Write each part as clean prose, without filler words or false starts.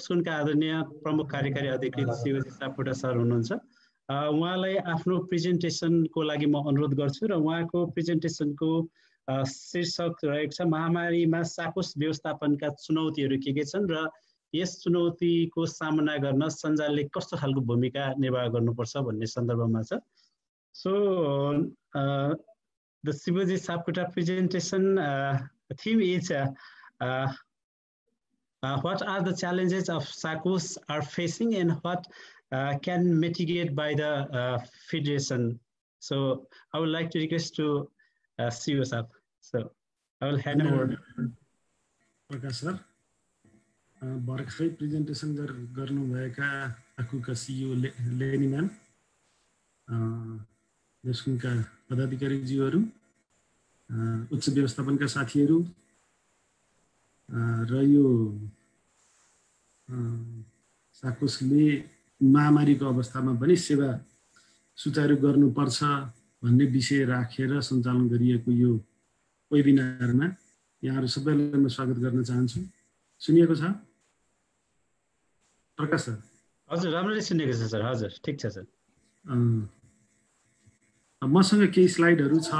स्कुलका आदरणीय प्रमुख कार्यकारी अधिकृत शिवजी सापकोटा सर हुनुहुन्छ। उहाँलाई आफ्नो प्रेजेन्टेसनको लागि म अनुरोध गर्छु र उहाँको प्रेजेन्टेसनको शीर्षक रहेको छ महामारीमा साकोस व्यवस्थापनका चुनौतीहरू के छन् र यस चुनौतीको सामना गर्न सञ्जालले कस्तो खालको भूमिका निर्वाह गर्नुपर्छ भन्ने सन्दर्भमा छ। So the Shivaji Sapkota presentation theme is what are the challenges of SACOs are facing and what can mitigate by the Federation. So I would like to request to Shiva sir. So I will hand over. Prakash sir, भर्खरै presentation गर्नुभएका आकुका CEO लेनी ma'am, देशका पदाधिकारीज्यूहरू, उच्च व्यवस्थापनका साथीहरू र यो साकोसले महामारीको अवस्थामा पनि सेवा सुचारू गर्नुपर्छ भन्ने विषय राखेर सञ्चालन गरिएको यो वेबिनारमा यहाँहरू सबैलाई म स्वागत गर्न चाहन्छु। सुनिएको छ प्रकाश सर? हजुर, राम्ररी सुनेको छ सर। हजुर, ठिक छ सर। मसँग केही स्लाइडहरू छ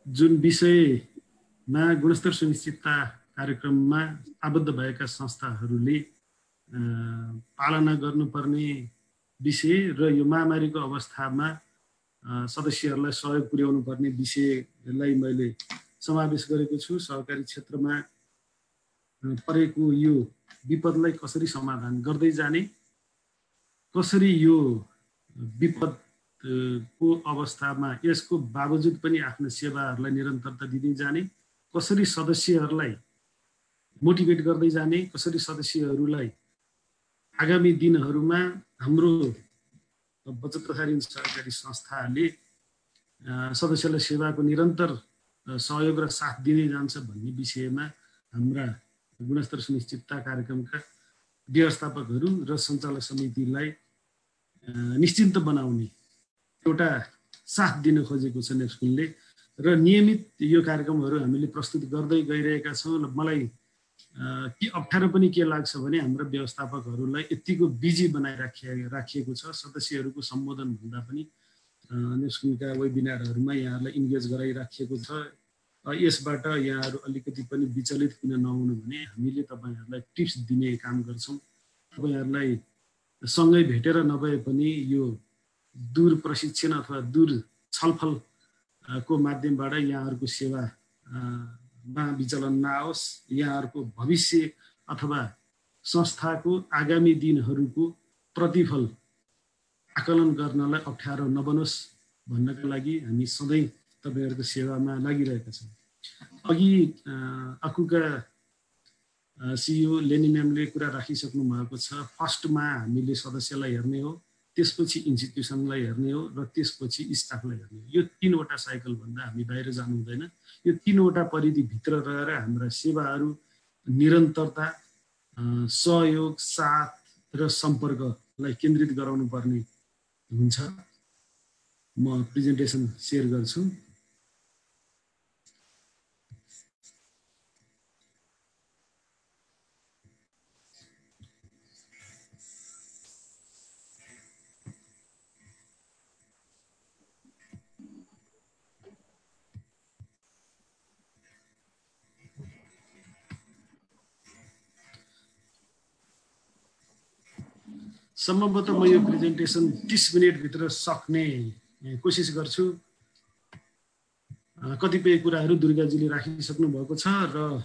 जुन विषयमा गुणस्तर सुनिश्चितता कार्यक्रममा आबद्ध भएका संस्थाहरूले पालना गर्नुपर्ने विषय र यो महामारीको अवस्थामा सदस्यहरूलाई सहयोग पुर्याउनु पर्ने विषयलाई मैले समावेश गरेको छु। सहकारी क्षेत्रमा परेको यो विपदलाई कसरी समाधान गर्दै जाने, कसरी यो विपद को अवस्थामा यसको बावजुद पनि आफ्नो सेवाहरूलाई निरन्तरता दिँदै जाने, कसरी सदस्यहरूलाई मोटिभेट गर्दै जाने, कसरी सदस्यहरूलाई आगामी दिनहरूमा हाम्रो बचत तथा ऋण सहकारी संस्थाले सदस्यलाई सेवाको निरन्तर सहयोग र साथ दिँदै जान्छ भन्ने विषयमा हाम्रा गुणस्तर सुनिश्चितता कार्यक्रमका व्यवस्थापकहरू र सञ्चालक समितिलाई निश्चिन्त बनाउने एउटा साथ दिन खोजेको छ नेप्स्कुलले र नियमित यो कार्यक्रमहरू हामीले प्रस्तुत गर्दै गइरहेका छौँ। मलाई के अप्ठ्यारो पनि के लाग्छ भने हाम्रो व्यवस्थापकहरूलाई यतिको बिजी बनाइराखिएको छ। सदस्यहरूको सम्बोधन भन्दा पनि नेप्स्कुलका वेबिनारहरूमा यहाँहरूलाई इन्गेज गराइराखिएको छ। यसबाट यहाँहरू अलिकति पनि विचलित किन नहुनु भने हामीले तपाईँहरूलाई टिप्स दिने काम गर्छौँ। तपाईँहरूलाई सँगै भेटेर नभए पनि यो दूर प्रशिक्षण अथवा दूर छलफलको माध्यमबाट यहाँहरूको सेवामा विचलन नआओस्, यहाँहरूको भविष्य अथवा संस्थाको आगामी दिनहरूको प्रतिफल आकलन गर्नलाई अप्ठ्यारो नबनोस् भन्नका लागि हामी सधैँ तपाईँहरूको सेवामा लागिरहेका छौँ। अघि आकुका सिइओ लेनी म्यामले कुरा राखिसक्नु भएको छ। फर्स्टमा हामीले सदस्यलाई हेर्ने हो, त्यसपछि इन्स्टिट्युसनलाई हेर्ने हो र त्यसपछि स्टाफलाई हेर्ने हो। यो तीनवटा साइकल भन्दा हामी बाहिर जानु हुँदैन। यो तीनवटा परिधिभित्र रहेर हाम्रा सेवाहरू निरन्तरता, सहयोग, साथ र सम्पर्कलाई केन्द्रित गराउनु पर्ने हुन्छ। म प्रेजेन्टेसन सेयर गर्छु। सम्भवतः म यो प्रेजेन्टेसन 30 मिनेटभित्र सक्ने कोसिस गर्छु। कतिपय कुराहरू दुर्गाजीले राखिसक्नु भएको छ र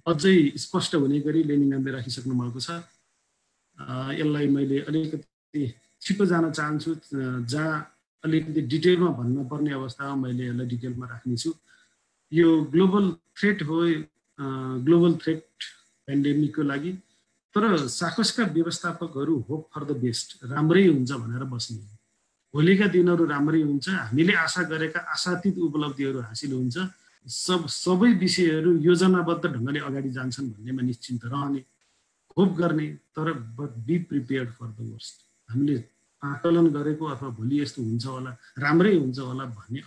अझै स्पष्ट हुने गरी लेनी म्यामले राखिसक्नु भएको छ। यसलाई मैले अलिकति छिटो जान चाहन्छु, जहाँ अलिकति डिटेलमा भन्न पर्ने अवस्थामा मैले यसलाई डिटेलमा राख्नेछु। यो ग्लोबल थ्रेट हो, ग्लोबल थ्रेट पेन्डेमिकको लागि। तर साकोसका व्यवस्थापकहरू होप फर द बेस्ट, राम्रै हुन्छ भनेर बस्ने। भोलिका दिनहरू राम्रै हुन्छ, हामीले आशा गरेका आशातीत उपलब्धिहरू हासिल हुन्छ, सबै विषयहरू योजनाबद्ध ढङ्गले अगाडि जान्छन् भन्नेमा निश्चिन्त रहने, होप गर्ने। तर but be prepared for the worst. हामीले आकलन गरेको अथवा भोलि यस्तो हुन्छ होला, राम्रै हुन्छ होला भन्ने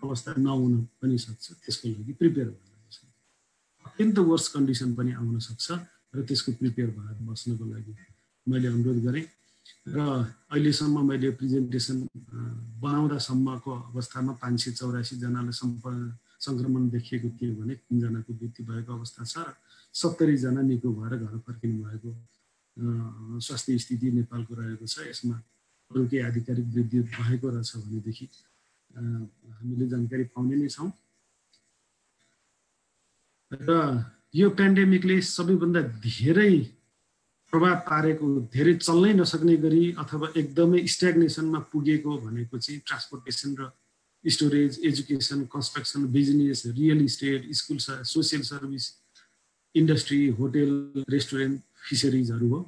अवस्था नहुन पनि सक्छ। त्यसको लागि प्रिपेयर भएर बस्नु। अत्यन्त वर्स्ट कन्डिसन पनि आउन सक्छ। र त्यसको प्रिपेयर भएर बस्नको लागि मैले अनुरोध गरेँ। र अहिलेसम्म मैले प्रेजेन्टेसन बनाउँदासम्मको अवस्थामा 584 जनालाई सङ्क्रमण देखिएको थियो भने 3 जनाको मृत्यु भएको अवस्था छ र 70 जना निको भएर घर फर्किनु भएको स्वास्थ्य स्थिति नेपालको रहेको छ। यसमा अरू केही आधिकारिक वृद्धि भएको रहेछ भनेदेखि हामीले जानकारी पाउने नै छौँ। र यो पेन्डेमिकले सबैभन्दा धेरै प्रभाव पारेको, धेरै चल्नै नसक्ने गरी अथवा एकदमै स्ट्याग्नेसनमा पुगेको भनेको चाहिँ ट्रान्सपोर्टेसन र storage, education, construction, business, real estate, school, social service, industry, hotel, restaurant, फिसरिजहरू हो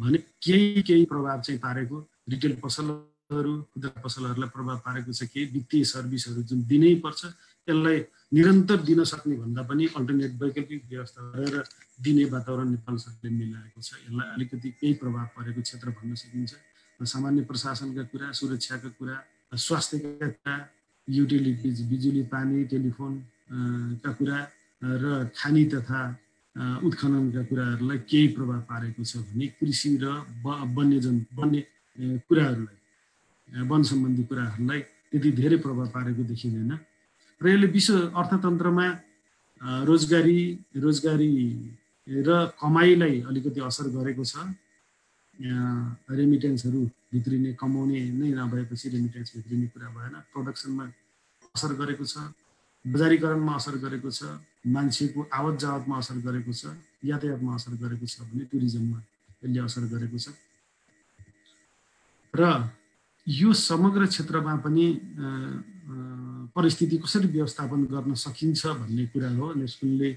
भने केही प्रभाव चाहिँ पारेको। रिटेल पसलहरू, खुद्रा पसलहरूलाई प्रभाव पारेको छ। केही वित्तीय सर्भिसहरू जुन दिनै पर्छ यसलाई निरन्तर दिन सक्ने भन्दा पनि अल्टरनेट वैकल्पिक व्यवस्था गरेर दिने वातावरण नेपाल सरकारले मिलाएको छ। यसलाई अलिकति केही प्रभाव परेको क्षेत्र भन्न सकिन्छ। सामान्य प्रशासनका कुरा, सुरक्षाका कुरा, स्वास्थ्यका कुरा, युटिलिटिज, बिजुली, पानी, टेलिफोन का कुरा र खानी तथा उत्खननका कुराहरूलाई केही प्रभाव पारेको छ भने कृषि र वन्य कुराहरूलाई, वन सम्बन्धी कुराहरूलाई त्यति धेरै प्रभाव पारेको देखिँदैन। र यसले विश्व अर्थतन्त्रमा रोजगारी र कमाइलाई अलिकति असर गरेको छ। रेमिटेन्सहरू भित्रिने, कमाउने नै नभएपछि रेमिटेन्स भित्रिने कुरा भएन। प्रोडक्सनमा असर गरेको छ, बजारीकरणमा असर गरेको छ, मान्छेको आवत जावतमा असर गरेको छ, यातायातमा असर गरेको छ भने टुरिज्ममा यसले असर गरेको छ। र यो समग्र क्षेत्रमा पनि परिस्थिति कसरी व्यवस्थापन गर्न सकिन्छ भन्ने कुरा हो। नेस्कुलले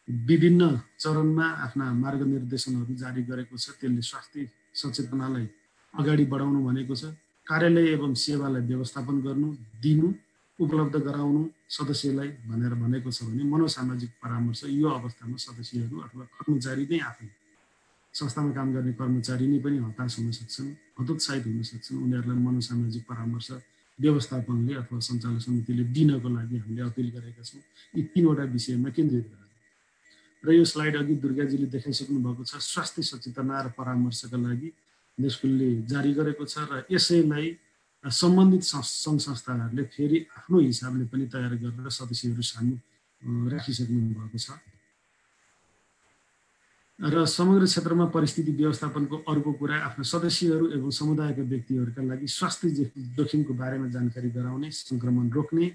विभिन्न चरणमा आफ्ना मार्गनिर्देशनहरू जारी गरेको छ। त्यसले स्वास्थ्य सचेतनालाई अगाडि बढाउनु भनेको छ। कार्यालय एवं सेवालाई व्यवस्थापन गर्नु, दिनु, उपलब्ध गराउनु सदस्यलाई भनेर भनेको छ भने मनोसामाजिक परामर्श यो अवस्थामा सदस्यहरू अथवा कर्मचारी नै आफै, संस्थामा काम गर्ने कर्मचारी नै पनि हताश हुन सक्छन्, हतोत्साहित हुन सक्छन्। उनीहरूलाई मनोसामाजिक परामर्श व्यवस्थापनले अथवा सञ्चालन समितिले दिनको लागि हामीले अपिल गरेका छौँ। यी 3वटा विषयमा केन्द्रित गरेर। र यो स्लाइड अघि दुर्गाजीले देखाइसक्नु भएको छ। स्वास्थ्य सचेतना र परामर्शका लागि नेस्कुलले जारी गरेको छ र यसैलाई सम्बन्धित सङ्घ संस्थाहरूले फेरि आफ्नो हिसाबले पनि तयार गरेर सदस्यहरू सामु राखिसक्नु भएको छ। र समग्र क्षेत्रमा परिस्थिति व्यवस्थापनको अर्को कुरा आफ्ना सदस्यहरू एवं समुदायका व्यक्तिहरूका लागि स्वास्थ्य जोखिमको बारेमा जानकारी गराउने, सङ्क्रमण रोक्ने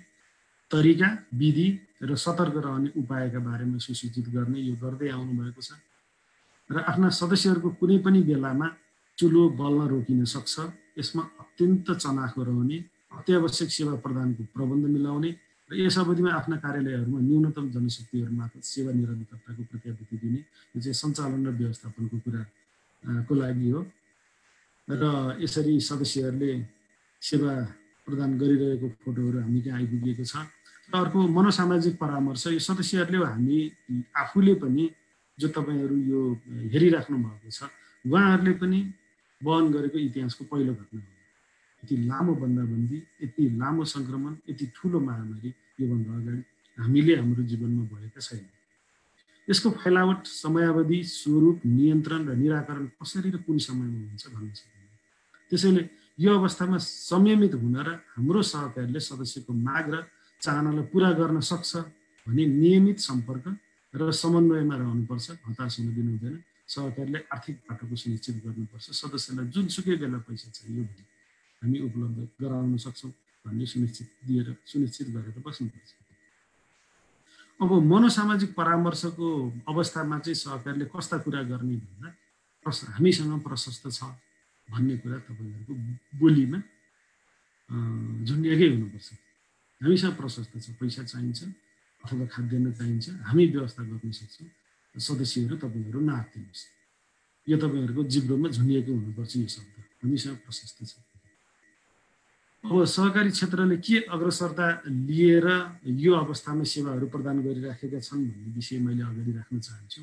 तरिका, विधि र सतर्क रहने उपायका बारेमा सुसूचित गर्ने यो गर्दै आउनु भएको छ। र आफ्ना सदस्यहरूको कुनै पनि बेलामा चुलो बल्न रोकिन सक्छ। यसमा अत्यन्त चनाखो रहने, अत्यावश्यक सेवा प्रदानको प्रबन्ध मिलाउने र यस अवधिमा आफ्ना कार्यालयहरूमा न्यूनतम जनशक्तिहरू मार्फत सेवा निरन्तरताको प्रत्याभूति दिने, यो चाहिँ सञ्चालन र व्यवस्थापनको कुराको लागि हो। र यसरी सदस्यहरूले सेवा प्रदान गरिरहेको फोटोहरू हामी त्यहाँ आइपुगेको छ। र अर्को मनोसामाजिक परामर्श, यो सदस्यहरूले हामी आफूले पनि, जो तपाईँहरू यो हेरिराख्नु भएको छ, उहाँहरूले पनि वहन गरेको इतिहासको पहिलो घटना हो। यति लामो बन्दाबन्दी, यति लामो सङ्क्रमण, यति ठुलो महामारी योभन्दा अगाडि हामीले हाम्रो जीवनमा भएका छैन। यसको फैलावट, समयावधि, स्वरूप, नियन्त्रण र निराकरण कसरी र कुन समयमा हुन्छ भन्न सकिन्छ। त्यसैले यो अवस्थामा संयमित हुन र हाम्रो सहकारीले सदस्यको माग र चाहनालाई पुरा गर्न सक्छ भने नियमित सम्पर्क र समन्वयमा रहनुपर्छ। हताश हुन दिनु हुँदैन। सहकारीले आर्थिक बाटोको सुनिश्चित गर्नुपर्छ। सदस्यलाई जुनसुकै बेला पैसा चाहियो भने हामी उपलब्ध गराउन सक्छौँ भन्ने सुनिश्चित गरेर बस्नुपर्छ। अब मनोसामाजिक परामर्शको अवस्थामा चाहिँ सहकारीले कस्ता कुरा गर्ने भन्दा हामीसँग प्रशस्त छ भन्ने कुरा तपाईँहरूको बोलीमा झुन्डिएकै हुनुपर्छ। हामीसँग प्रशस्त छ, पैसा चाहिन्छ अथवा खाद्यान्न चाहिन्छ, हामी व्यवस्था गर्न सक्छौँ, सदस्यहरू तपाईँहरू नआत्तिनुहोस्। यो तपाईँहरूको जिब्रोमा झुन्डिएको हुनुपर्छ। यो शब्द हामीसँग प्रशस्त छ। अब सहकारी क्षेत्रले के अग्रसरता लिएर यो अवस्थामा सेवाहरू प्रदान गरिराखेका छन् भन्ने विषय मैले अगाडि राख्न चाहन्छु।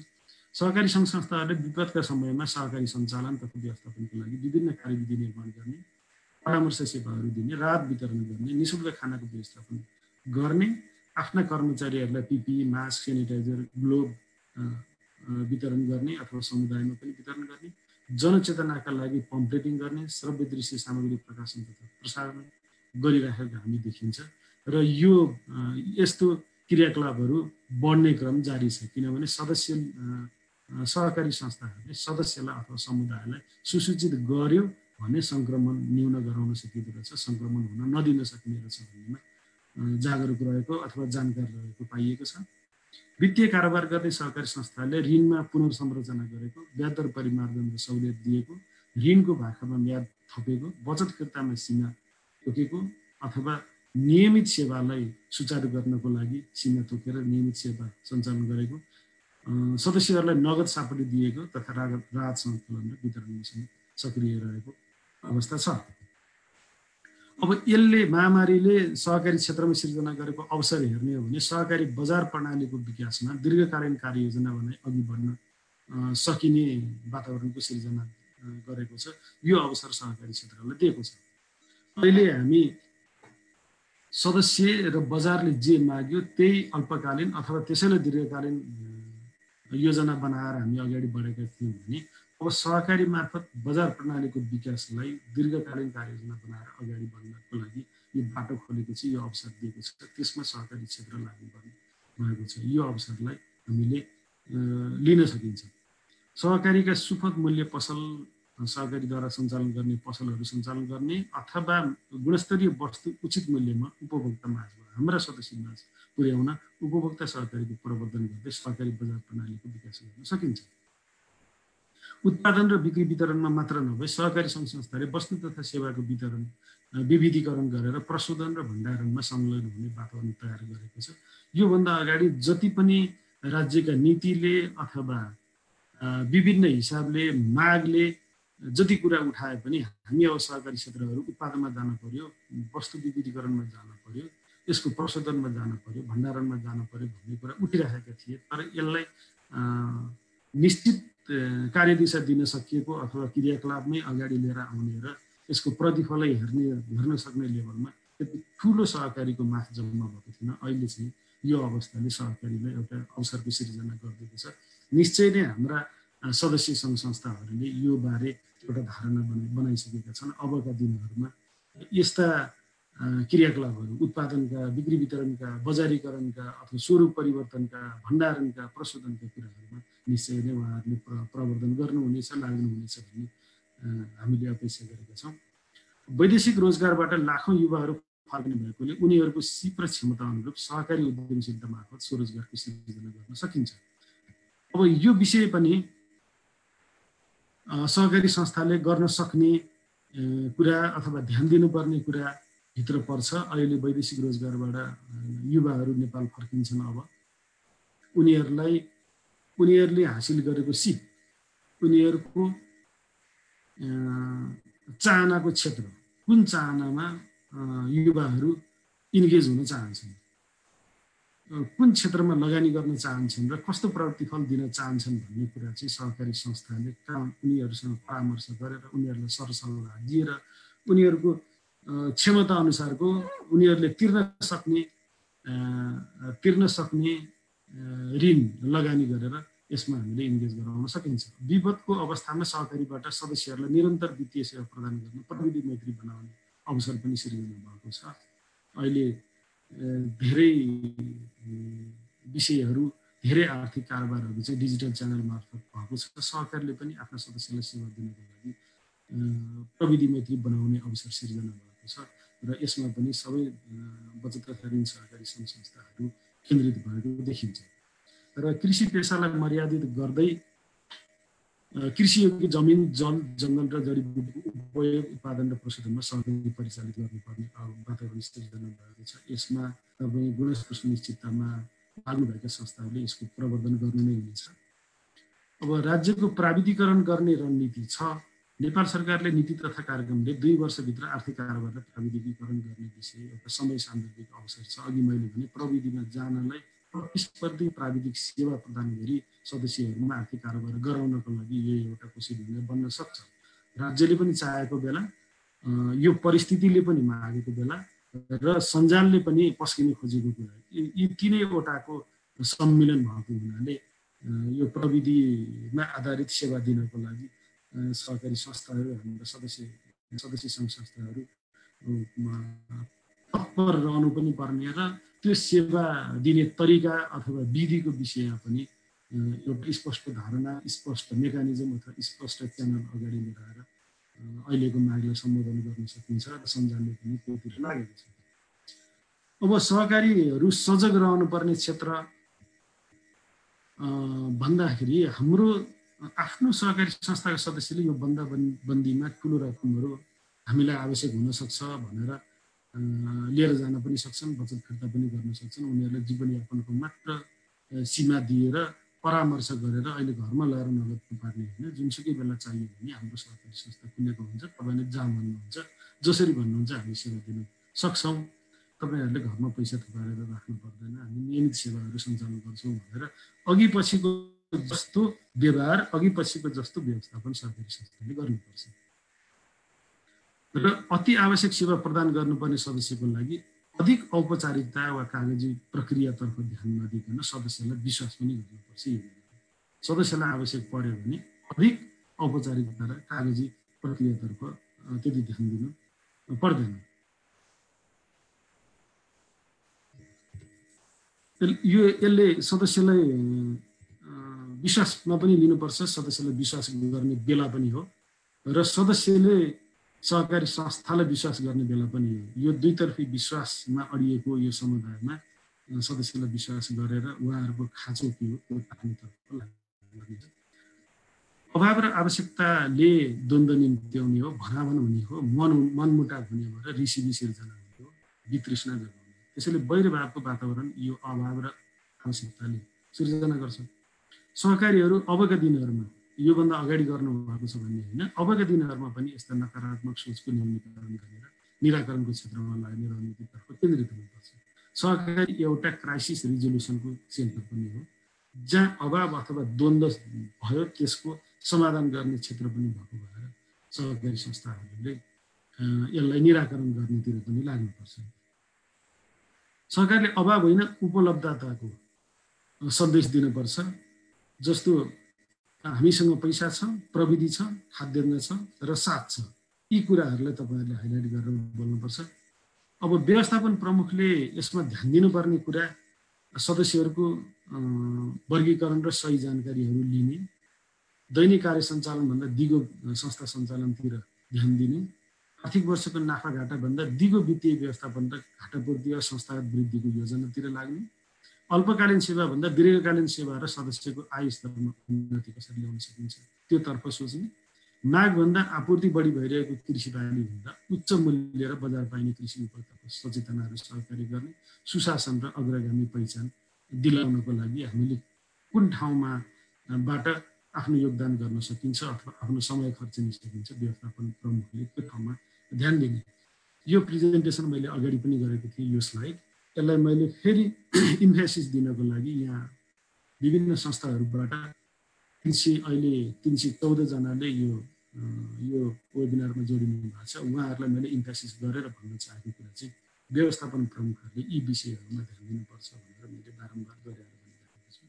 सहकारी सङ्घ संस्थाहरूले विपदका समयमा सहकारी सञ्चालन तथा व्यवस्थापनको लागि विभिन्न कार्यविधि निर्माण गर्ने, परामर्श सेवाहरू दिने, राहत वितरण गर्ने, निःशुल्क खानाको व्यवस्थापन गर्ने, आफ्ना कर्मचारीहरूलाई पिपी, मास्क, सेनिटाइजर, ग्लोभ वितरण गर्ने अथवा समुदायमा पनि वितरण गर्ने, जनचेतनाका लागि पम्पलेटिङ गर्ने, श्रव्य दृश्य सामग्री प्रकाशन तथा प्रसारण गरिराखेको हामी देखिन्छ। र यो यस्तो क्रियाकलापहरू बढ्ने क्रम जारी छ, किनभने सहकारी संस्थाहरूले सदस्यलाई अथवा समुदायलाई सुसूचित गर्यो भने सङ्क्रमण न्यून गराउन सकिँदो रहेछ, सङ्क्रमण हुन नदिन सकिने रहेछ भन्नेमा जागरुक रहेको अथवा जानकार रहेको पाइएको छ। वित्तीय कारोबार गर्ने सहकारी संस्थाले ऋणमा पुनर्संरचना गरेको, ब्याज दर परिमार्जन र सहुलियत दिएको, ऋणको भाकामा म्याद थपेको, बचत फिर्तामा सीमा तोकेको अथवा नियमित सेवालाई सुचारू गर्नको लागि सीमा तोकेर नियमित सेवा सञ्चालन गरेको, सदस्यहरूलाई नगद सापटी दिएको तथा राहत सङ्कलन र वितरणमा सक्रिय रहेको अवस्था छ। अब यसले महामारीले सहकारी क्षेत्रमा सिर्जना गरेको अवसर हेर्ने हो भने सहकारी बजार प्रणालीको विकासमा दीर्घकालीन कार्ययोजना बनाई अघि बढ्न सकिने वातावरणको सिर्जना गरेको छ। यो अवसर सहकारी क्षेत्रलाई दिएको छ। अहिले हामी सदस्य र बजारले जे माग्यो त्यही अल्पकालीन अथवा त्यसैले दीर्घकालीन योजना बनाएर हामी अगाडि बढेका थियौँ भने अब सहकारी मार्फत बजार प्रणालीको विकासलाई दीर्घकालीन कार्ययोजना बनाएर अगाडि बढ्नको लागि यो बाटो खोलेको छ, यो अवसर दिएको छ। त्यसमा सहकारी क्षेत्र लागू गर्ने भएको छ। यो अवसरलाई हामीले लिन सकिन्छ। सहकारीका सुपथ मूल्य पसल सहकारीद्वारा सञ्चालन गर्ने पसलहरू सञ्चालन गर्ने अथवा गुणस्तरीय वस्तु उचित मूल्यमा उपभोक्ता माझमा हाम्रा सदस्यमाझ पुर्याउन उपभोक्ता सहकारीको प्रवर्धन गर्दै सहकारी बजार प्रणालीको विकास गर्न सकिन्छ। उत्पादन र बिक्री वितरणमा मात्र नभई सहकारी सङ्घ संस्थाले वस्तु तथा सेवाको वितरण विविधीकरण गरेर प्रशोधन र भण्डारणमा संलग्न हुने वातावरण तयार गरेको छ। योभन्दा अगाडि जति पनि राज्यका नीतिले अथवा विभिन्न हिसाबले मागले जति कुरा उठाए पनि हामी अब सहकारी क्षेत्रहरू उत्पादनमा जान पर्यो, वस्तु विविधीकरणमा जान पर्यो, यसको प्रशोधनमा जान पर्यो, भण्डारणमा जान पर्यो भन्ने कुरा उठिरहेका थिए। तर यसलाई निश्चित कार्यदिशा दिन सकिएको अथवा क्रियाकलापमै अगाडि लिएर आउने र यसको प्रतिफलै हेर्न सक्ने लेभलमा त्यति ठुलो सहकारीको माग जम्मा भएको थिएन। अहिले चाहिँ यो अवस्थाले सहकारीलाई एउटा अवसरको सिर्जना गरिदिएको छ। निश्चय नै हाम्रा सदस्य सङ्घ संस्थाहरूले यो बारे एउटा धारणा बनाइसकेका छन्। अबका दिनहरूमा यस्ता क्रियाकलापहरू उत्पादनका, बिक्री वितरणका, बजारीकरणका अथवा स्वरूप परिवर्तनका, भण्डारणका, प्रशोधनका कुराहरूमा निश्चय नै उहाँहरूले प्रवर्धन गर्नुहुनेछ, लाग्नुहुनेछ भन्ने हामीले अपेक्षा गरेका छौँ। वैदेशिक रोजगारबाट लाखौँ युवाहरू फर्किने भएकोले उनीहरूको सिप र क्षमता अनुरूप सहकारी उद्यमशीलता मार्फत स्वरोजगारको सिर्जना गर्न सकिन्छ। अब यो विषय पनि सहकारी संस्थाले गर्न सक्ने कुरा अथवा ध्यान दिनुपर्ने कुरा भित्र पर्छ। अहिले वैदेशिक रोजगारबाट युवाहरू नेपाल फर्किन्छन्। अब उनीहरूले हासिल गरेको सिप, उनीहरूको चाहनाको क्षेत्र, कुन चाहनामा युवाहरू इन्गेज हुन चाहन्छन्, कुन क्षेत्रमा लगानी गर्न चाहन्छन् र कस्तो प्रतिफल दिन चाहन्छन् भन्ने कुरा चाहिँ सहकारी संस्थाले उनीहरूसँग परामर्श गरेर उनीहरूलाई सरसल्लाह दिएर उनीहरूको क्षमता अनुसारको उनीहरूले तिर्न सक्ने ऋण लगानी गरेर यसमा हामीले इन्गेज गराउन सकिन्छ। विपदको अवस्थामा सहकारीबाट सदस्यहरूलाई निरन्तर वित्तीय सेवा प्रदान गर्ने प्रविधि मैत्री बनाउने अवसर पनि सिर्जना भएको छ। अहिले धेरै विषयहरू, धेरै आर्थिक कारोबारहरू चाहिँ डिजिटल च्यानल मार्फत भएको छ। सहकारीले पनि आफ्ना सदस्यलाई सेवा दिनको लागि प्रविधि मैत्री बनाउने अवसर सिर्जना भएको छ र यसमा पनि सबै बचत तथा ऋण सहकारी सङ्घ संस्थाहरू केन्द्रित भएको देखिन्छ। र कृषि पेसालाई मर्यादित गर्दै कृषियोग्य जमिन, जल, जङ्गल र जडीबुटीको उपयोग, उत्पादन र प्रशोधनमा सहकारी परिचालित गर्नुपर्ने वातावरण सिर्जना भएको छ। यसमा तपाईँ गुणस्तर सुनिश्चिततामा लाग्नुभएका संस्थाहरूले यसको प्रवर्धन गर्नु नै हुनेछ। अब राज्यको प्राविधिकरण गर्ने रणनीति छ। नेपाल सरकारले नीति तथा कार्यक्रमले 2 वर्षभित्र आर्थिक कारोबारलाई प्राविधिकीकरण गर्ने विषय एउटा समय सान्दर्भिक अवसर छ। अघि मैले भने प्रविधिमा जानलाई प्रतिस्पर्धी प्राविधिक सेवा प्रदान गरी सदस्यहरूमा आर्थिक कारोबार गराउनको लागि यो एउटा कोशिश बन्न सक्छ। राज्यले पनि चाहेको बेला, यो परिस्थितिले पनि मागेको बेला र सञ्जालले पनि पस्किन खोजेको कुरा, यी 3वटाको सम्मिलन भएको हुनाले यो प्रविधिमा आधारित सेवा दिनको लागि सहकारी संस्थाहरू हाम्रा सदस्य सङ्घ संस्थाहरू तत्पर रहनु पनि पर्ने र त्यो सेवा दिने तरिका अथवा विधिको विषयमा पनि एउटा स्पष्ट धारणा, स्पष्ट मेकानिजम अथवा स्पष्ट च्यानल अगाडि ल्याएर अहिलेको मागलाई सम्बोधन गर्न सकिन्छ र सञ्जालले पनि त्योतिर लागेको छ। अब सहकारीहरू सजग रहनुपर्ने क्षेत्र भन्दाखेरि हाम्रो आफ्नो सहकारी संस्थाका सदस्यले यो बन्दाबन्दीमा ठुलो रकमहरू हामीलाई आवश्यक हुन सक्छ भनेर लिएर जान पनि सक्छन्, बचत फिर्ता पनि गर्न सक्छन्। उनीहरूलाई जीवनयापनको मात्र सीमा दिएर परामर्श गरेर अहिले घरमा ल्याएर नगद पार्ने होइन, जुनसुकै बेला चाहियो भने हाम्रो सहकारी संस्था खुलेको हुन्छ, तपाईँले जहाँ भन्नुहुन्छ जसरी भन्नुहुन्छ हामी सेवा दिन सक्छौँ। तपाईँहरूले घरमा पैसा थुपारेर राख्नु पर्दैन, हामी नियमित सेवाहरू सञ्चालन गर्छौँ भनेर अघि पछिको जस्तो व्यवहार, अघि पछिको जस्तो व्यवस्थापन सहकारी संस्थाले गर्नुपर्छ। र अति आवश्यक सेवा प्रदान गर्नुपर्ने सदस्यको लागि अधिक औपचारिकता वा कागजी प्रक्रियातर्फ ध्यान नदिकन सदस्यलाई विश्वास पनि गर्नुपर्छ। सदस्यलाई आवश्यक पर्यो भने अधिक औपचारिकता र कागजी प्रक्रियातर्फ त्यति ध्यान दिनु पर्दैन। यसले सदस्यलाई विश्वासमा पनि लिनुपर्छ, सदस्यलाई विश्वास गर्ने बेला पनि हो र सदस्यले सहकारी संस्थालाई विश्वास गर्ने बेला पनि हो। यो दुईतर्फी विश्वासमा अडिएको यो समुदायमा सदस्यलाई विश्वास गरेर उहाँहरूको खाँचो के हो त्यो आफ्नोतर्फ लाग्छ। अभाव र आवश्यकताले द्वन्द्व निम्त्याउने हो, भनाभन हुने हो, मनमुटाव हुने भएर ऋषिबी सिर्जना हुने हो, वितृष्णा जगाउने। त्यसैले वैरभावको वातावरण यो अभाव र आवश्यकताले सिर्जना गर्छ। सहकारीहरू अबका दिनहरूमा योभन्दा अगाडि गर्नुभएको छ भन्ने होइन, अबका दिनहरूमा पनि यस्ता नकारात्मक सोचको न्यूनीकरण गरेर निराकरणको क्षेत्रमा लाग्ने रणनीतितर्फ केन्द्रित हुनुपर्छ। सहकारी एउटा क्राइसिस रिजोल्युसनको सेन्टर पनि हो, जहाँ अभाव अथवा द्वन्द्व भयो त्यसको समाधान गर्ने क्षेत्र पनि भएको भएर सहकारी संस्थाहरूले यसलाई निराकरण गर्नेतिर पनि लाग्नुपर्छ। सरकारले अभाव होइन उपलब्धताको सन्देश दिनुपर्छ। जस्तो हामीसँग पैसा छ, प्रविधि छ, खाद्यान्न छ र साथ छ, यी कुराहरूलाई तपाईँहरूले हाइलाइट गरेर बोल्नुपर्छ। अब व्यवस्थापन प्रमुखले यसमा ध्यान दिनुपर्ने कुरा सदस्यहरूको वर्गीकरण र सही जानकारीहरू लिने, दैनिक कार्य सञ्चालनभन्दा दिगो संस्था सञ्चालनतिर ध्यान दिने, आर्थिक वर्षको नाफाघाटा भन्दा दिगो वित्तीय व्यवस्थापन र घाटापूर्ति वा संस्थागत वृद्धिको योजनातिर लाग्ने, अल्पकालीन सेवा भन्दा दीर्घकालीन सेवा र सदस्यको आय स्तरमा उन्नति कसरी ल्याउन सकिन्छ त्योतर्फ सोच्ने, मागभन्दा आपूर्ति बढी भइरहेको कृषि बाली भन्दा उच्च मूल्य र बजार पाइने कृषि उपजको सचेतनाहरू सहकारी गर्ने, सुशासन र अग्रगामी पहिचान दिलाउनको लागि हामीले कुन ठाउँमाबाट आफ्नो योगदान गर्न सकिन्छ अथवा आफ्नो समय खर्चिन सकिन्छ व्यवस्थापन प्रमुखले त्यो ठाउँमा ध्यान दिने। यो प्रेजेन्टेसन मैले अगाडि पनि गरेको थिएँ, यो स्लाइड यसलाई मैले फेरि इम्फेसिस दिनको लागि यहाँ विभिन्न संस्थाहरूबाट अहिले 314 जनाले यो वेबिनारमा जोडिनु भएको छ। उहाँहरूलाई मैले इम्फेसिस गरेर भन्न चाहेको कुरा चाहिँ व्यवस्थापन प्रमुखहरूले यी विषयहरूमा ध्यान दिनुपर्छ भनेर मैले बारम्बार गरिरहेको छु।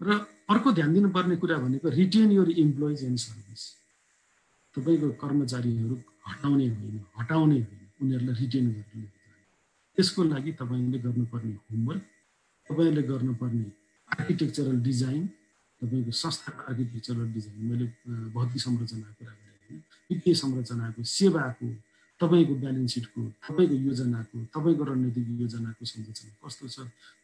र अर्को ध्यान दिनुपर्ने कुरा भनेको retain your employees and service. तपाईँको कर्मचारीहरू हटाउने होइन, उनीहरूलाई रिटेन गर्ने। त्यसको लागि तपाईँले गर्नुपर्ने होमवर्क, तपाईँले गर्नुपर्ने आर्किटेक्चरल डिजाइन, तपाईँको संस्थाको आर्किटेक्चरल डिजाइन, मैले भौतिक संरचनाको कुरा गरेको थिएँ, वित्तीय संरचनाको, सेवाको, तपाईँको ब्यालेन्स सिटको, तपाईँको योजनाको, तपाईँको रणनीतिक योजनाको संरचना कस्तो छ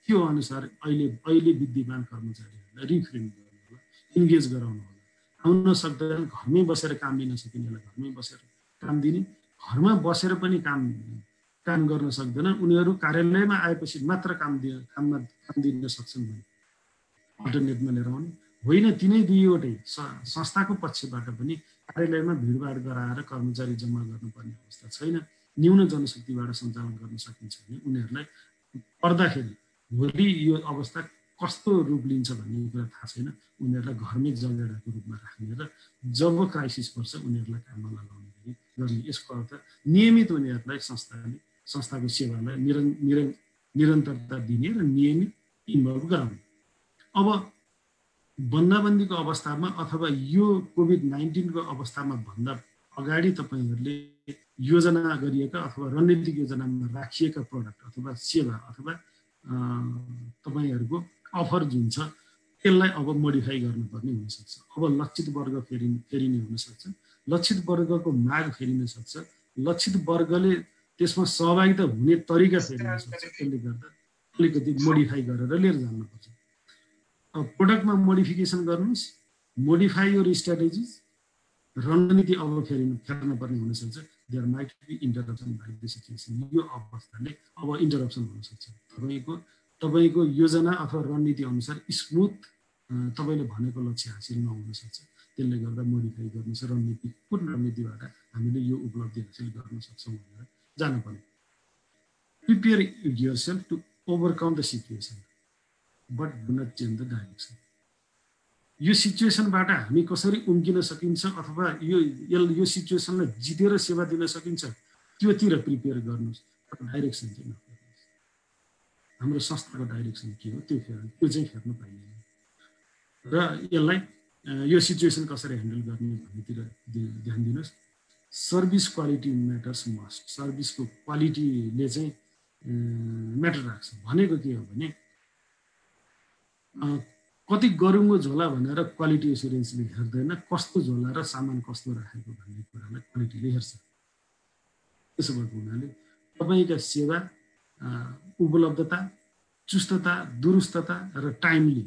त्यो अनुसार अहिले विद्यमान कर्मचारीहरूलाई रिफ्रेम गर्नु होला, इन्गेज गराउनु होला। आउन सक्दैन, घरमै बसेर काम दिन सकिनेलाई घरमै बसेर काम दिने, घरमा बसेर पनि काम गर्न सक्दैन, उनीहरू कार्यालयमा आएपछि मात्र काम दिन सक्छन् भने अल्टरनेटमा लिएर आउने होइन। तिनै दुईवटै संस्थाको पक्षबाट पनि कार्यालयमा भिडभाड गराएर कर्मचारी जम्मा गर्नुपर्ने अवस्था छैन, न्यून जनशक्तिबाट सञ्चालन गर्न सकिन्छ भने उनीहरूलाई पर्दाखेरि भोलि यो अवस्था कस्तो रूप लिन्छ भन्ने कुरा थाहा छैन। उनीहरूलाई घरमै जगेडाको रूपमा राख्ने र जब क्राइसिस पर्छ उनीहरूलाई काममा लगाउने गर्ने। यसको अर्थ नियमित उनीहरूलाई संस्थाको सेवालाई निरन्तरता दिने र नियमित इन्भल्भ गराउने। अब बन्दाबन्दीको अवस्थामा अथवा यो कोभिड-19 को अवस्थामा भन्दा अगाडि तपाईहरुले योजना गरिएका अथवा रणनीतिक योजनामा राखिएका प्रोडक्ट अथवा सेवा अथवा तपाईहरुको अफर जुन छ त्यसलाई अब मोडिफाई गर्नुपर्ने हुन सक्छ। अब लक्षित वर्ग फेरिने हुन सक्छ, लक्षित वर्गको माग फेरिन सक्छ, लक्षित वर्गले त्यसमा सहभागिता हुने तरिका फेरिन सक्छ। त्यसले गर्दा अलिकति मोडिफाई गरेर लिएर जानुपर्छ। प्रोडक्टमा मोडिफिकेसन गर्नुस्, मोडिफाई योर स्ट्र्याटेजिज, रणनीति अब फेर्न पर्ने हुन सक्छ। There might be interruption by the situation. यो अवस्थाले अब इन्टरप्सन हुन सक्छ। तपाईको योजना अथवा रणनीति अनुसार स्मूथ तपाईले भनेको लक्ष्य हासिल नहुन सक्छ। त्यसले गर्दा मोडिफाई गर्नुस्, रणनीति कुन रणनीतिबाट हामीले यो उपलब्धि हासिल गर्न सक्छौं भनेर जानुपर्ने। Prepare yourself to overcome the situation but do not change the direction. यो सिचुएसनबाट हामी कसरी उम्किन सकिन्छ अथवा यो सिचुएसनलाई जितेर सेवा दिन सकिन्छ त्योतिर प्रिपेयर गर्नुस्, डाइरेक्सन चाहिँ नफेर्नुस्। हाम्रो संस्थाको डाइरेक्सन के हो त्यो चाहिँ फेर्न पाइदैन र यसलाई यो सिचुएसन कसरी ह्यान्डल गर्ने भन्नेतिर ध्यान दिनुस्। Service quality matters must. सर्भिसको क्वालिटीले चाहिँ म्याटर राख्छ। भनेको के हो भने कति गरुङको झोला भनेर क्वालिटी एस्युरेन्सले हेर्दैन, कस्तो झोला र सामान कस्तो राखेको भन्ने कुरालाई क्वालिटीले हेर्छ। त्यसो भएको हुनाले तपाईका सेवा उपलब्धता, चुस्तता, दुरुस्तता र टाइमली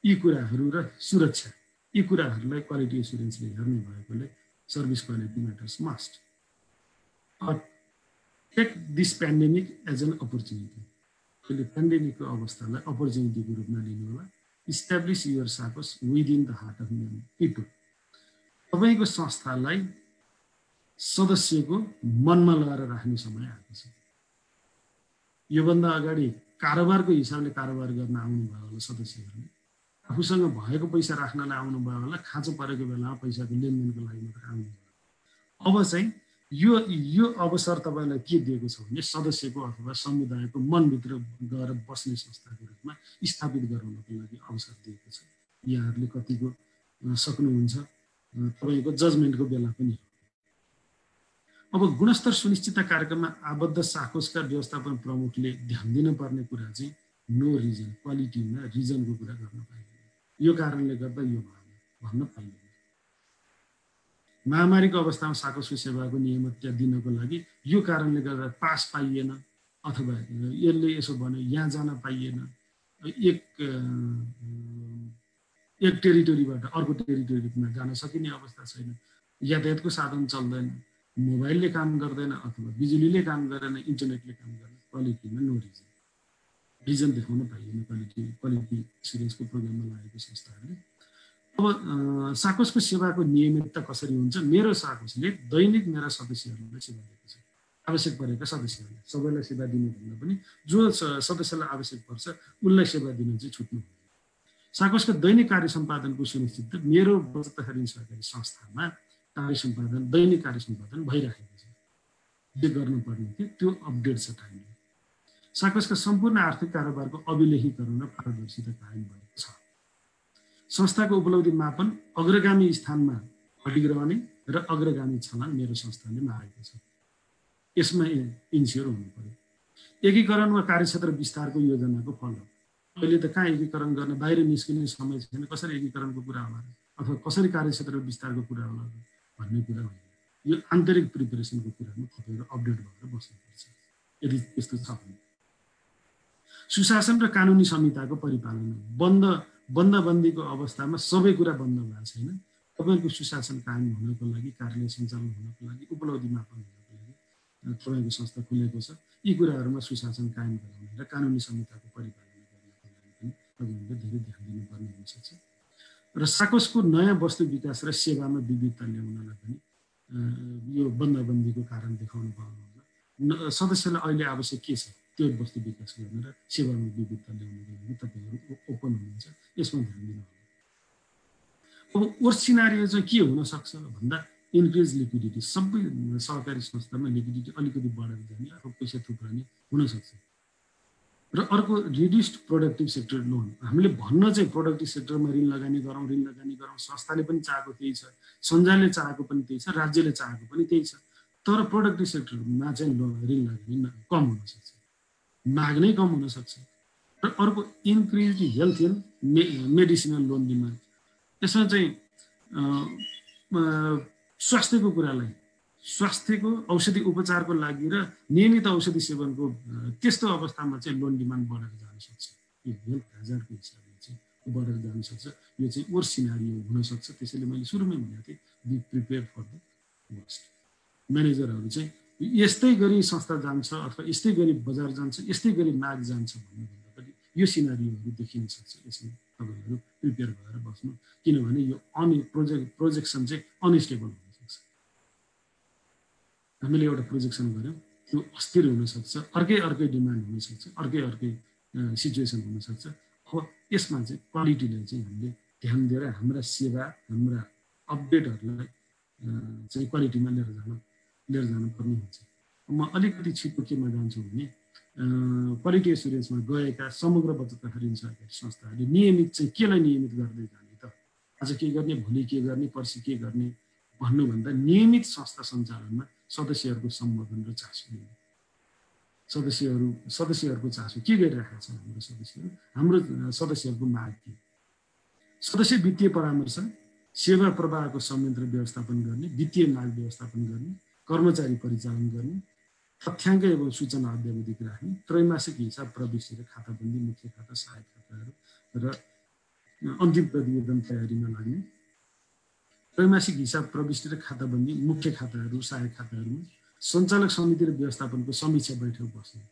यी कुराहरू र सुरक्षा यी कुराहरूलाई क्वालिटी एस्युरेन्सले हेर्ने भएकोले service quality matters must. Take this pandemic as an opportunity. अहिले पेन्डेमिकको अवस्थालाई अपर्च्युनिटीको रूपमा लिनु होला। Establish your success within the heart of people. तपाईको संस्थालाई सदस्यको मनमा लगाएर राख्ने समय आएको छ। योभन्दा अगाडि कारोबारको हिसाबले कारोबार गर्न आउनुभयो होला सदस्यहरूले, आफूसँग भएको पैसा राख्नलाई आउनुभयो होला, खाँचो परेको बेलामा पैसाको लेनदेनको लागि मात्र आउनुभयो। अब चाहिँ यो अवसर तपाईलाई के दिएको छ भने सदस्यको अथवा समुदायको मनभित्र गएर बस्ने संस्थाको रूपमा स्थापित गराउनको लागि अवसर दिएको छ। यहाँहरूले कतिको सक्नुहुन्छ तपाईको जजमेन्टको बेला पनि हो। अब गुणस्तर सुनिश्चितता कार्यक्रममा आबद्ध साकोसका व्यवस्थापन प्रमुखले ध्यान दिनुपर्ने कुरा चाहिँ नो रिजन, क्वालिटीमा रिजनको कुरा गर्न पाइँदैन। यो कारणले गर्दा यो भन्न पाइँदैन। महामारीको अवस्थामा साकोसको सेवाको नियमितता दिनको लागि यो कारणले गर्दा पास पाइएन अथवा यसले यसो भन्यो यहाँ जान पाइएन, एक टेरिटोरीबाट अर्को टेरिटोरीमा जान सकिने अवस्था छैन, यातायातको साधन चल्दैन, मोबाइलले काम गर्दैन अथवा बिजुलीले काम गरेन, इन्टरनेटले काम गर्दैन। क्वालिटीमा नो रिजन, रिजन देखाउन पाइएन क्वालिटी एस्युरेन्सको प्रोग्राममा लागेको संस्थाहरूले। अब साकोसको सेवाको नियमितता कसरी हुन्छ? मेरो साकोसले दैनिक मेरा सदस्यहरूलाई सेवा दिएको छ। आवश्यक परेका सदस्यहरूलाई, सबैलाई सेवा दिनु भन्दा पनि जो सदस्यलाई आवश्यक पर्छ उनलाई सेवा दिन चाहिँ छुट्नु हुँदैन। साकोसको दैनिक कार्य सम्पादनको सुनिश्चित मेरो बचत ऋण सहकारी संस्थामा दैनिक कार्य सम्पादन भइरहेको छ। जे गर्नुपर्ने थियो त्यो अपडेट छ टाइमली। साकोसका सम्पूर्ण आर्थिक कारोबारको अभिलेखीकरण र पारदर्शिता कायम भएको छ। संस्थाको उपलब्धि मापन अग्रगामी स्थानमा अडिग्रहने र अग्रगामी छलाङ मेरो संस्थाले मारेको छ। यसमा इन्स्योर हुनु पर्यो। एकीकरण वा कार्यक्षेत्र विस्तारको योजनाको फल हो। अहिले त कहाँ एकीकरण गर्न बाहिर निस्किने समय छैन, कसरी एकीकरणको कुरा होला अथवा कसरी कार्यक्षेत्र विस्तारको कुरा होला भन्ने कुरा होइन। यो आन्तरिक प्रिपरेसनको कुरामा तपाईँहरू अपडेट भएर बस्नुपर्छ यदि त्यस्तो छ भने। सुशासन र कानुनी संहिताको परिपालन। बन्दबन्दीको अवस्थामा सबै कुरा बन्द भएको छैन। तपाईको सुशासन कायम हुनको लागि, कार्यालय सञ्चालन हुनको लागि, उपलब्धि मापन हुनको लागि तपाईको संस्था खुलेको छ। यी कुराहरूमा सुशासन कायम गराउने र कानुनी संहिताको परिपालन गर्नको लागि पनि तपाईहरुले धेरै ध्यान दिनुपर्ने हुन्छ। र साकोसको नयाँ वस्तु विकास र सेवामा विविधता ल्याउनलाई पनि यो बन्दबन्दीको कारण देखाउनु पर्यो। सदस्यलाई अहिले आवश्यक के छ त्यो वस्तु विकास गर्न र सेवामा विविधता ल्याउनको लागि तपाईहरु ओपन हुनुहुन्छ, यसमा ध्यान दिनु होला। अब वर्स्ट सिनारियो चाहिँ के हुन सक्छ भन्दा इन्क्रिज लिक्विडिटी। सबै सहकारी संस्थामा लिक्विडिटी अलिकति बढेर जाने अथवा पैसा थुप्राउने हुन सक्छ। र अर्को रिड्युस्ड प्रोडक्टिभ सेक्टर लोन। हामीले भन्न चाहिँ प्रोडक्टिभ सेक्टरमा ऋण लगानी गरौँ, संस्थाले पनि चाहेको त्यही छ, सञ्जालले चाहेको पनि त्यही छ, राज्यले चाहेको पनि त्यही छ। तर प्रोडक्टिभ सेक्टरमा चाहिँ ऋण लगानी कम हुनसक्छ, माग नै कम हुनसक्छ। र अर्को increase health and medicinal loan demand. यसमा चाहिँ स्वास्थ्यको कुरालाई, स्वास्थ्यको औषधि उपचारको लागि र नियमित औषधि सेवनको त्यस्तो अवस्थामा चाहिँ लोन डिमान्ड बढेर जान सक्छ। यो हेल्थ हेजार्डको हिसाबले चाहिँ बढेर जान सक्छ। यो चाहिँ वर्स्ट सिनारियो हुनसक्छ। त्यसैले मैले सुरुमै भनेको थिएँ, be prepare for the worst. म्यानेजरहरू चाहिँ यस्तै गरी संस्था जान्छ अथवा यस्तै गरी बजार जान्छ, यस्तै गरी माग जान्छ भन्नुभन्दा पनि यो सिनारियोहरू देखिन सक्छ। यसमा तपाईँहरू प्रिपेयर भएर बस्नु, किनभने यो प्रोजेक्सन चाहिँ अनस्टेबल हुनसक्छ। हामीले एउटा प्रोजेक्सन गऱ्यौँ, त्यो अस्थिर हुनसक्छ, अर्कै डिमान्ड हुनसक्छ, अर्कै सिचुएसन हुनसक्छ। अब यसमा चाहिँ क्वालिटीलाई चाहिँ हामीले ध्यान दिएर हाम्रा सेवा, हाम्रा अपडेटहरूलाई चाहिँ क्वालिटीमा लिएर जानुपर्ने हुन्छ। म अलिकति छिटो केमा जान्छु भने क्वालिटी एसुरेन्समा गएका समग्र बचतका ऋण सहकारी संस्थाहरूले नियमित चाहिँ केलाई नियमित गर्दै जाने त? आज के गर्ने, भोलि के गर्ने, पर्सि के गर्ने भन्नुभन्दा नियमित संस्था सञ्चालनमा सदस्यहरूको सम्बोधन र चासो दिने। सदस्यहरूको चासो के गरिरहेका छन् हाम्रो सदस्यहरूको माग के? सदस्य वित्तीय परामर्श, सेवा प्रवाहको संयन्त्र व्यवस्थापन गर्ने, वित्तीय माग व्यवस्थापन गर्ने, कर्मचारी परिचालन गर्ने, तथ्याङ्क एवं सूचना अद्यावधिक राख्ने, त्रैमासिक हिसाब प्रविष्टि र खाताबन्दी, मुख्य खाता, सहायक खाताहरू र अन्तिम प्रतिवेदन तयारीमा लाग्ने, त्रैमासिक हिसाब प्रविष्टि र खाताबन्दी, मुख्य खाताहरू, सहायक खाताहरूमा सञ्चालक समिति र व्यवस्थापनको समीक्षा बैठक बस्ने।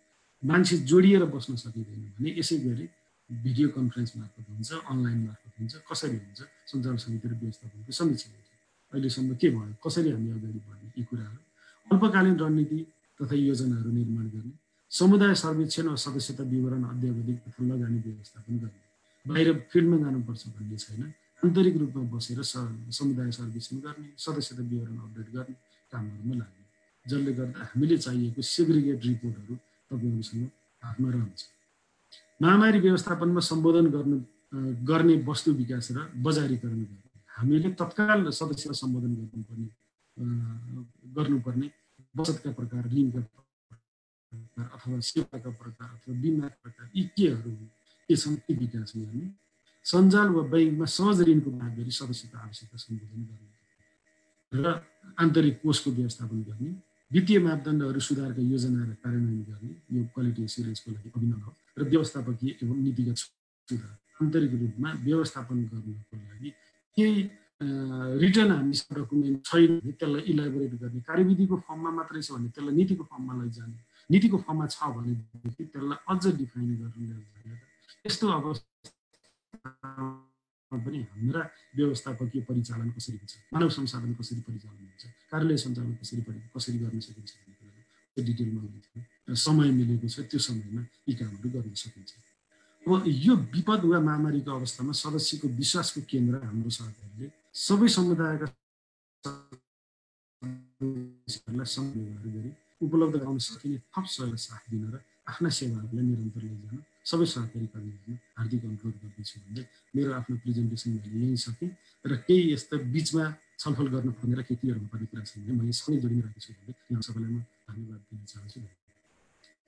मान्छे जोडिएर बस्न सकिँदैन भने यसै गरी भिडियो कन्फरेन्स मार्फत हुन्छ, अनलाइन मार्फत हुन्छ। कसरी हुन्छ? सञ्चालक समिति र व्यवस्थापनको समीक्षा बैठक। अहिलेसम्म के भयो, कसरी हामी अगाडि बढ्ने, यी कुराहरू। अल्पकालीन रणनीति तथा योजनाहरू निर्माण गर्ने, समुदाय सर्वेक्षण वा सदस्यता विवरण अद्यावधिक तथा लगानी व्यवस्थापन गर्ने। बाहिर फिल्डमा जानुपर्छ भन्ने छैन, आन्तरिक रूपमा बसेर समुदाय सर्वेक्षण गर्ने, सदस्यता विवरण अपडेट गर्ने कामहरूमा लाग्ने, जसले गर्दा हामीले चाहिएको सेग्रिगेट रिपोर्टहरू तपाईँहरूसँग हातमा रहन्छ। महामारी व्यवस्थापनमा सम्बोधन गर्ने वस्तु विकास र बजारीकरण गर्ने। हामीले तत्काल सदस्यलाई सम्बोधन गर्नुपर्ने बचतका प्रकार, ऋणका प्रकार अथवा सेवाका प्रकार अथवा बिमाका प्रकार, यी केहरू के छन् ती विकास गर्ने। सञ्जाल वा बैंकमा सहज ऋणको माग गरी सदस्यता आवश्यकता सम्बोधन गर्ने र आन्तरिक कोषको व्यवस्थापन गर्ने, वित्तीय मापदण्डहरू सुधारका योजना र कार्यान्वयन गर्ने। यो क्वालिटी एस्युरेन्सको लागि अभिनव हो। र व्यवस्थापकीय एवं नीतिगत सुधार, आन्तरिक रूपमा व्यवस्थापन गर्नको लागि केही रिटर्न हामीसँग डकुमेन्ट छैन भने त्यसलाई इलाबोरेट गर्ने, कार्यविधिको फर्ममा मात्रै छ भने त्यसलाई नीतिको फर्ममा लैजाने, नीतिको फर्ममा छ भनेदेखि त्यसलाई अझ डिफाइन गरेर लिएर जाने। यस्तो अवस्थामा पनि हाम्रा व्यवस्थापकीय परिचालन कसरी हुन्छ, मानव संसाधन कसरी परिचालन हुन्छ, कार्यालय सञ्चालन कसरी गर्न सकिन्छ भन्ने कुराहरू डिटेलमा हुन्छ। समय मिलेको छ, त्यो समयमा यी कामहरू गर्न सकिन्छ। अब यो विपद वा महामारीको अवस्थामा सदस्यको विश्वासको केन्द्र हाम्रो सहकारीले सबै समुदायका सदस्यहरूलाई व्यवहार गरी उपलब्ध गराउन सकिने थप सहयोग साथ दिन र आफ्ना सेवाहरूलाई निरन्तर लैजान सबै सहकारी कर्मीहरूलाई हार्दिक अनुरोध गर्दछु भन्दै मेरो आफ्नो प्रेजेन्टेसन मैले यहीँ सकेँ। र केही यस्ता बिचमा छलफल गर्न पर्ने र केही क्लियर हुनुपर्ने कुरा छ भने म यससँगै जोडिरहेको छु भन्दै यहाँ सबैलाई म धन्यवाद दिन चाहन्छु।